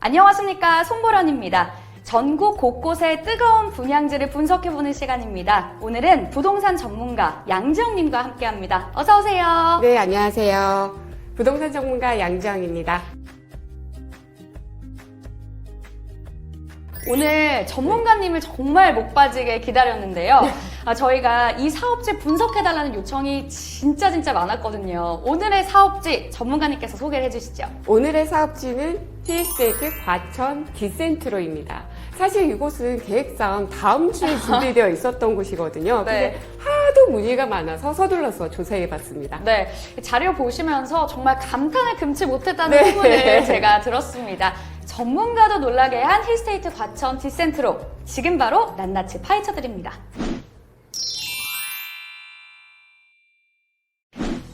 안녕하십니까, 송보련입니다. 전국 곳곳의 뜨거운 분양지를 분석해보는 시간입니다. 오늘은 부동산 전문가 양지영님과 함께합니다. 어서 오세요. 네, 안녕하세요. 부동산 전문가 양지영입니다. 오늘 전문가님을 정말 못 빠지게 기다렸는데요. 저희가 이 사업지 분석해달라는 요청이 진짜 많았거든요. 오늘의 사업지 전문가님께서 소개를 해주시죠. 오늘의 사업지는 힐스테이트 과천 디센트로입니다. 사실 이곳은 계획상 다음 주에 준비되어 있었던 곳이거든요. 근데 하도 문의가 많아서 서둘러서 조사해봤습니다. 네, 자료 보시면서 정말 감탄을 금치 못했다는 소문을 제가 들었습니다. 전문가도 놀라게 한 힐스테이트 과천 디센트로 지금 바로 낱낱이 파헤쳐드립니다.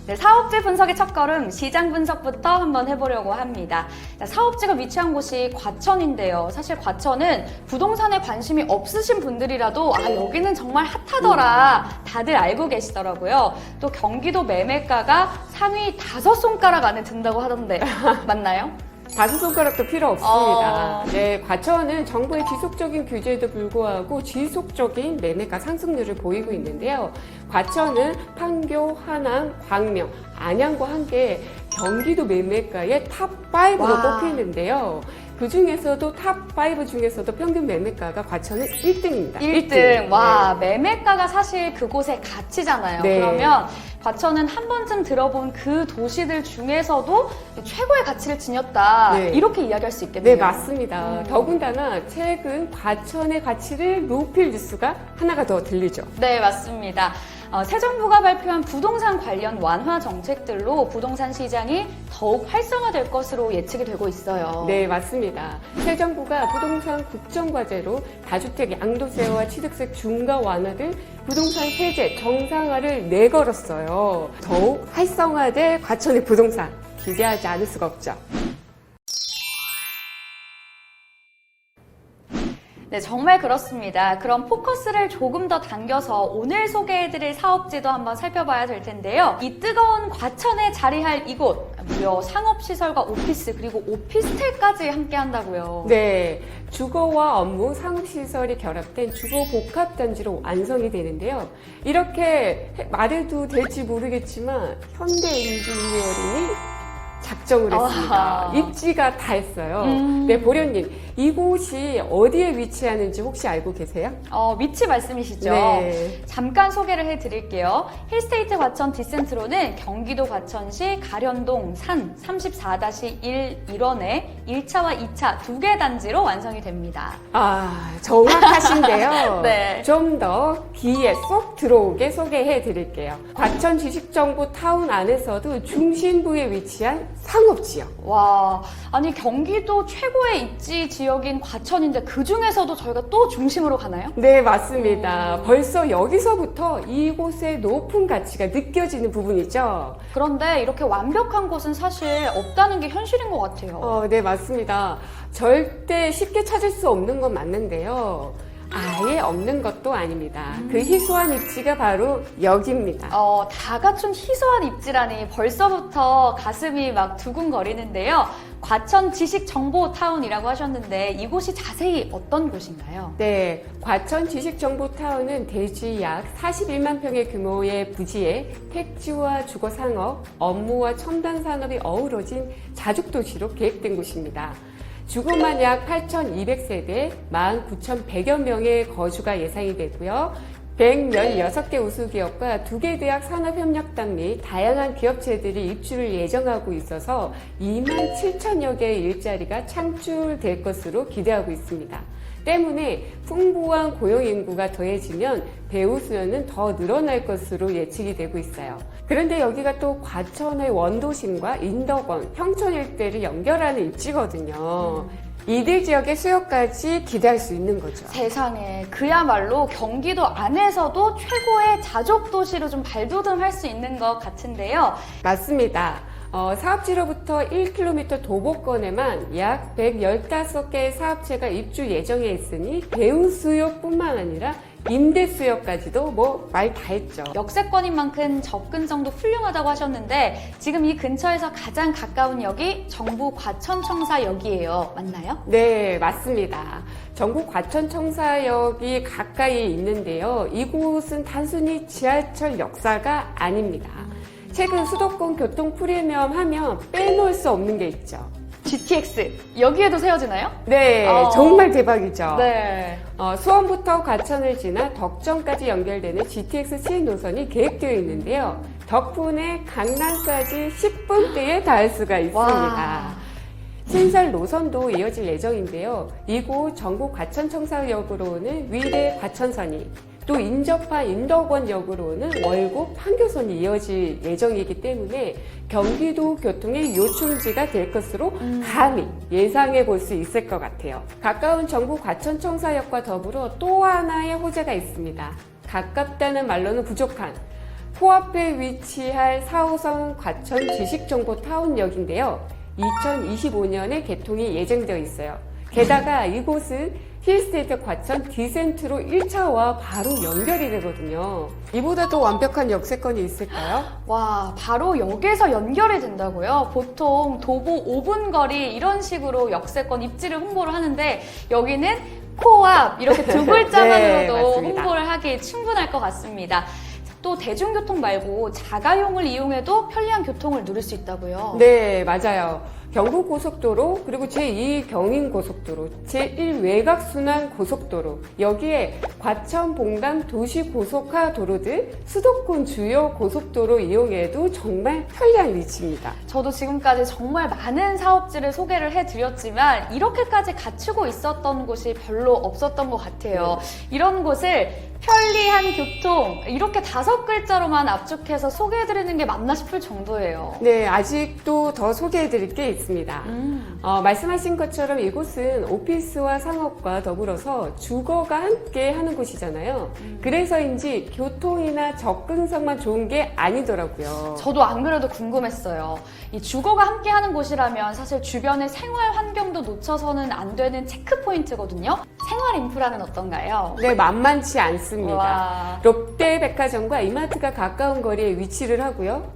네, 사업지 분석의 첫걸음 시장 분석부터 한번 해보려고 합니다. 사업지가 위치한 곳이 과천인데요. 사실 과천은 부동산에 관심이 없으신 분들이라도 여기는 정말 핫하더라 다들 알고 계시더라고요. 또 경기도 매매가가 상위 5손가락 안에 든다고 하던데 맞나요? 5손가락도 필요 없습니다. 네, 과천은 정부의 지속적인 규제에도 불구하고 지속적인 매매가 상승률을 보이고 있는데요. 과천은 판교, 하남, 광명, 안양과 함께 경기도 매매가의 탑5로 꼽히는데요. 그 중에서도 탑5 중에서도 평균 매매가가 과천은 1등입니다. 1등. 와, 매매가가 사실 그곳의 가치잖아요. 네. 그러면 과천은 한 번쯤 들어본 그 도시들 중에서도 최고의 가치를 지녔다. 네. 이렇게 이야기할 수 있겠네요. 네, 맞습니다. 더군다나 최근 과천의 가치를 높일 뉴스가 하나가 더 들리죠. 네, 맞습니다. 새 정부가 발표한 부동산 관련 완화 정책들로 부동산 시장이 더욱 활성화될 것으로 예측이 되고 있어요. 네, 맞습니다. 새 정부가 부동산 국정과제로 다주택 양도세와 취득세 중과 완화 등 부동산 세제 정상화를 내걸었어요. 더욱 활성화될 과천의 부동산 기대하지 않을 수가 없죠. 네, 정말 그렇습니다. 그럼 포커스를 조금 더 당겨서 오늘 소개해드릴 사업지도 한번 살펴봐야 될 텐데요. 이 뜨거운 과천에 자리할 이곳, 무려 상업시설과 오피스 그리고 오피스텔까지 함께 한다고요. 네, 주거와 업무, 상업시설이 결합된 주거 복합단지로 완성이 되는데요. 이렇게 말해도 될지 모르겠지만 현대인지니어링이 작정을 했습니다. 입지가 다 했어요. 네, 보련님, 이곳이 어디에 위치하는지 혹시 알고 계세요? 위치 말씀이시죠? 네. 잠깐 소개를 해드릴게요. 힐스테이트 과천 디센트로는 경기도 과천시 가련동 산 34-1 일원에 1차와 2차 두 개 단지로 완성이 됩니다. 정확하신데요. 네. 좀 더 귀에 쏙 들어오게 소개해 드릴게요. 과천 지식정보 타운 안에서도 중심부에 위치한 상업지역. 와, 아니 경기도 최고의 입지 지역인 과천인데 그 중에서도 저희가 또 중심으로 가나요? 네, 맞습니다. 벌써 여기서부터 이곳의 높은 가치가 느껴지는 부분이죠. 그런데 이렇게 완벽한 곳은 사실 없다는 게 현실인 것 같아요. 네, 맞습니다. 절대 쉽게 찾을 수 없는 건 맞는데요. 아예 없는 것도 아닙니다. 그 희소한 입지가 바로 여기입니다. 다 갖춘 희소한 입지라니 벌써부터 가슴이 막 두근거리는데요. 과천 지식정보타운이라고 하셨는데 이곳이 자세히 어떤 곳인가요? 네, 과천 지식정보타운은 대지 약 41만 평의 규모의 부지에 택지와 주거상업, 업무와 첨단 산업이 어우러진 자죽도시로 계획된 곳입니다. 주거만 약 8,200세대, 19,100여 명의 거주가 예상이 되고요. 116개 우수기업과 2개 대학 산업협력단 및 다양한 기업체들이 입주를 예정하고 있어서 2만 7천여 개의 일자리가 창출될 것으로 기대하고 있습니다. 때문에 풍부한 고용 인구가 더해지면 배우 수요는 더 늘어날 것으로 예측이 되고 있어요. 그런데 여기가 또 과천의 원도심과 인덕원, 평촌 일대를 연결하는 입지거든요. 이들 지역의 수요까지 기대할 수 있는 거죠. 세상에, 그야말로 경기도 안에서도 최고의 자족도시로 좀 발돋움할 수 있는 것 같은데요. 맞습니다. 사업지로부터 1km 도보권에만 약 115개의 사업체가 입주 예정에 있으니 배우 수요뿐만 아니라 임대 수요까지도 뭐 말 다 했죠. 역세권인 만큼 접근성도 훌륭하다고 하셨는데 지금 이 근처에서 가장 가까운 역이 정부 과천청사역이에요. 맞나요? 네, 맞습니다. 전국 과천청사역이 가까이 있는데요. 이곳은 단순히 지하철 역사가 아닙니다. 최근 수도권 교통 프리미엄 하면 빼놓을 수 없는 게 있죠. GTX 여기에도 세워지나요? 네, 정말 대박이죠. 네. 수원부터 과천을 지나 덕정까지 연결되는 GTX 시행 노선이 계획되어 있는데요. 덕분에 강남까지 10분대에 닿을 수가 있습니다. 와. 신설 노선도 이어질 예정인데요. 이곳 전국 과천청사역으로는 위례 과천선이, 또 인접한 인덕원역으로는 월곡 판교선이 이어질 예정이기 때문에 경기도 교통의 요충지가 될 것으로 감히 예상해 볼 수 있을 것 같아요. 가까운 전국 과천청사역과 더불어 또 하나의 호재가 있습니다. 가깝다는 말로는 부족한 코앞에 위치할 4호선 과천 지식정보타운역인데요. 2025년에 개통이 예정되어 있어요. 게다가 이곳은 힐스테이트 과천 디센트로 1차와 바로 연결이 되거든요. 이보다 더 완벽한 역세권이 있을까요? 와, 바로 역에서 연결이 된다고요? 보통 도보 5분 거리 이런 식으로 역세권 입지를 홍보를 하는데 여기는 코앞 이렇게 두 글자만으로도 네, 맞습니다. 홍보를 하기 충분할 것 같습니다. 또 대중교통 말고 자가용을 이용해도 편리한 교통을 누릴 수 있다고요? 네, 맞아요. 경부고속도로, 그리고 제2경인고속도로, 제1외곽순환고속도로, 여기에 과천, 봉담, 도시고속화도로 등 수도권 주요 고속도로 이용해도 정말 편리한 위치입니다. 저도 지금까지 정말 많은 사업지를 소개를 해드렸지만 이렇게까지 갖추고 있었던 곳이 별로 없었던 것 같아요. 이런 곳을 편리한 교통 이렇게 5글자로만 압축해서 소개해드리는 게 맞나 싶을 정도예요. 네, 아직도 더 소개해드릴 게 있습니다. 말씀하신 것처럼 이곳은 오피스와 상업과 더불어서 주거가 함께 하는 곳이잖아요. 그래서인지 교통이나 접근성만 좋은 게 아니더라고요. 저도 안 그래도 궁금했어요. 이 주거가 함께 하는 곳이라면 사실 주변의 생활 환경도 놓쳐서는 안 되는 체크포인트거든요. 생활 인프라는 어떤가요? 네, 만만치 않습니다. 와. 롯데백화점과 이마트가 가까운 거리에 위치를 하고요.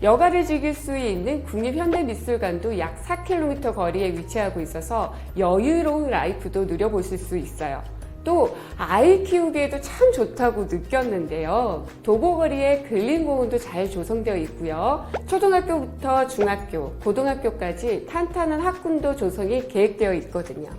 여가를 즐길 수 있는 국립현대미술관도 약 4km 거리에 위치하고 있어서 여유로운 라이프도 누려보실 수 있어요. 또 아이 키우기에도 참 좋다고 느꼈는데요. 도보거리에 근린공원도 잘 조성되어 있고요. 초등학교부터 중학교, 고등학교까지 탄탄한 학군도 조성이 계획되어 있거든요.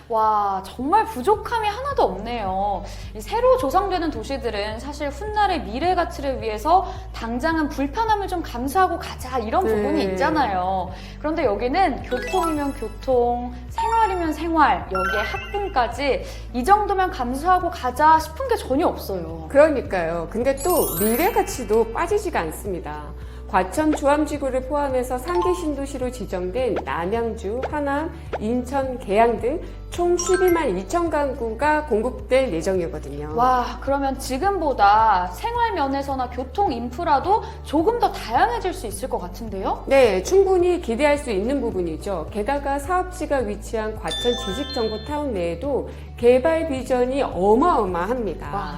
와, 정말 부족함이 하나도 없네요. 이 새로 조성되는 도시들은 사실 훗날의 미래 가치를 위해서 당장은 불편함을 좀 감수하고 가자 이런 부분이 있잖아요. 그런데 여기는 교통이면 교통, 생활이면 생활, 여기에 학군까지 이 정도면 감수하고 가자 싶은 게 전혀 없어요. 그러니까요. 근데 또 미래 가치도 빠지지가 않습니다. 과천 조암지구를 포함해서 3기 신도시로 지정된 남양주, 하남, 인천, 계양 등 총 12만 2천 가구가 공급될 예정이거든요. 와, 그러면 지금보다 생활 면에서나 교통 인프라도 조금 더 다양해질 수 있을 것 같은데요? 네, 충분히 기대할 수 있는 부분이죠. 게다가 사업지가 위치한 과천 지식정보타운 내에도 개발 비전이 어마어마합니다. 와.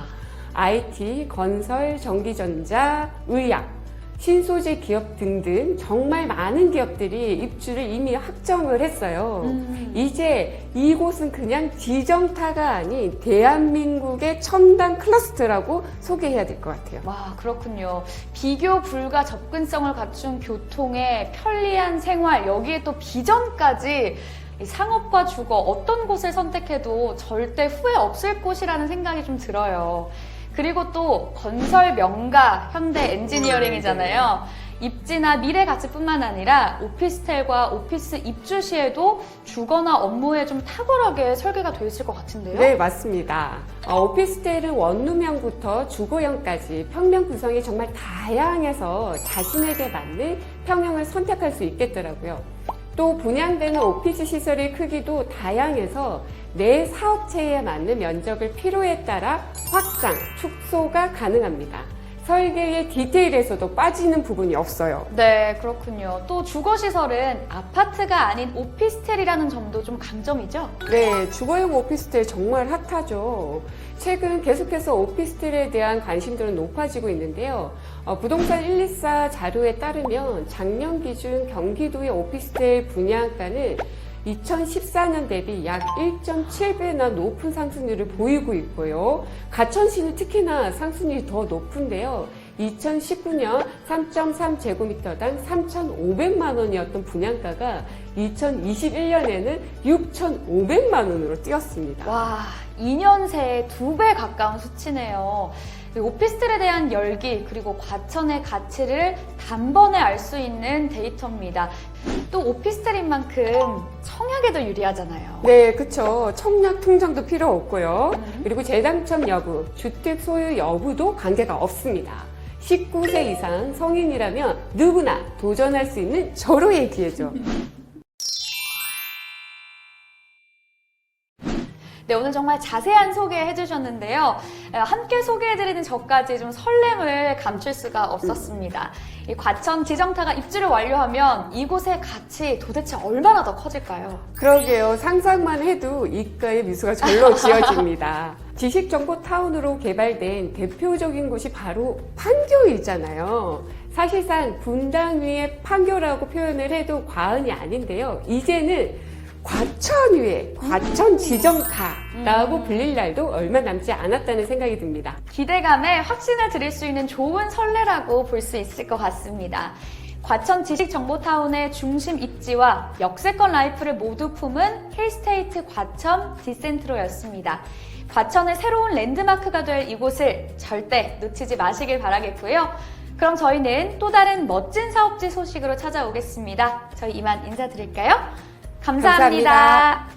IT, 건설, 전기전자, 의약, 신소재 기업 등등 정말 많은 기업들이 입주를 이미 확정을 했어요. 이제 이곳은 그냥 지정타가 아닌 대한민국의 첨단 클러스터라고 소개해야 될 것 같아요. 와, 그렇군요. 비교 불가 접근성을 갖춘 교통에 편리한 생활, 여기에 또 비전까지 이 상업과 주거 어떤 곳을 선택해도 절대 후회 없을 곳이라는 생각이 좀 들어요. 그리고 또 건설 명가 현대 엔지니어링이잖아요. 입지나 미래 가치뿐만 아니라 오피스텔과 오피스 입주 시에도 주거나 업무에 좀 탁월하게 설계가 되어 있을 것 같은데요? 네, 맞습니다. 오피스텔은 원룸형부터 주거형까지 평면 구성이 정말 다양해서 자신에게 맞는 평형을 선택할 수 있겠더라고요. 또 분양되는 오피스 시설의 크기도 다양해서 내 사업체에 맞는 면적을 필요에 따라 확장, 축소가 가능합니다. 설계의 디테일에서도 빠지는 부분이 없어요. 네, 그렇군요. 또 주거시설은 아파트가 아닌 오피스텔이라는 점도 좀 강점이죠? 네, 주거용 오피스텔 정말 핫하죠. 최근 계속해서 오피스텔에 대한 관심들은 높아지고 있는데요. 부동산 124 자료에 따르면 작년 기준 경기도의 오피스텔 분양가는 2014년 대비 약 1.7배나 높은 상승률을 보이고 있고요. 가천시는 특히나 상승률이 더 높은데요. 2019년 3.3제곱미터당 3,500만 원이었던 분양가가 2021년에는 6,500만 원으로 뛰었습니다. 와, 2년 새에 2배 가까운 수치네요. 이 오피스텔에 대한 열기 그리고 과천의 가치를 단번에 알 수 있는 데이터입니다. 또 오피스텔인 만큼 청약에도 유리하잖아요. 네, 그쵸. 청약 통장도 필요 없고요. 그리고 재당첨 여부, 주택 소유 여부도 관계가 없습니다. 19세 이상 성인이라면 누구나 도전할 수 있는 절호의 기회죠. 네, 오늘 정말 자세한 소개해 주셨는데요. 함께 소개해드리는 저까지 좀 설렘을 감출 수가 없었습니다. 이 과천 지정타가 입주를 완료하면 이곳의 가치 도대체 얼마나 더 커질까요? 그러게요. 상상만 해도 입가에 미소가 절로 지어집니다. 지식정보타운으로 개발된 대표적인 곳이 바로 판교이잖아요. 사실상 분당 위의 판교라고 표현을 해도 과언이 아닌데요. 이제는 과천 위에 과천 지정타라고 불릴 날도 얼마 남지 않았다는 생각이 듭니다. 기대감에 확신을 드릴 수 있는 좋은 선례라고 볼 수 있을 것 같습니다. 과천 지식정보타운의 중심 입지와 역세권 라이프를 모두 품은 힐스테이트 과천 디센트로였습니다. 과천의 새로운 랜드마크가 될 이곳을 절대 놓치지 마시길 바라겠고요. 그럼 저희는 또 다른 멋진 사업지 소식으로 찾아오겠습니다. 저희 이만 인사드릴까요? 감사합니다.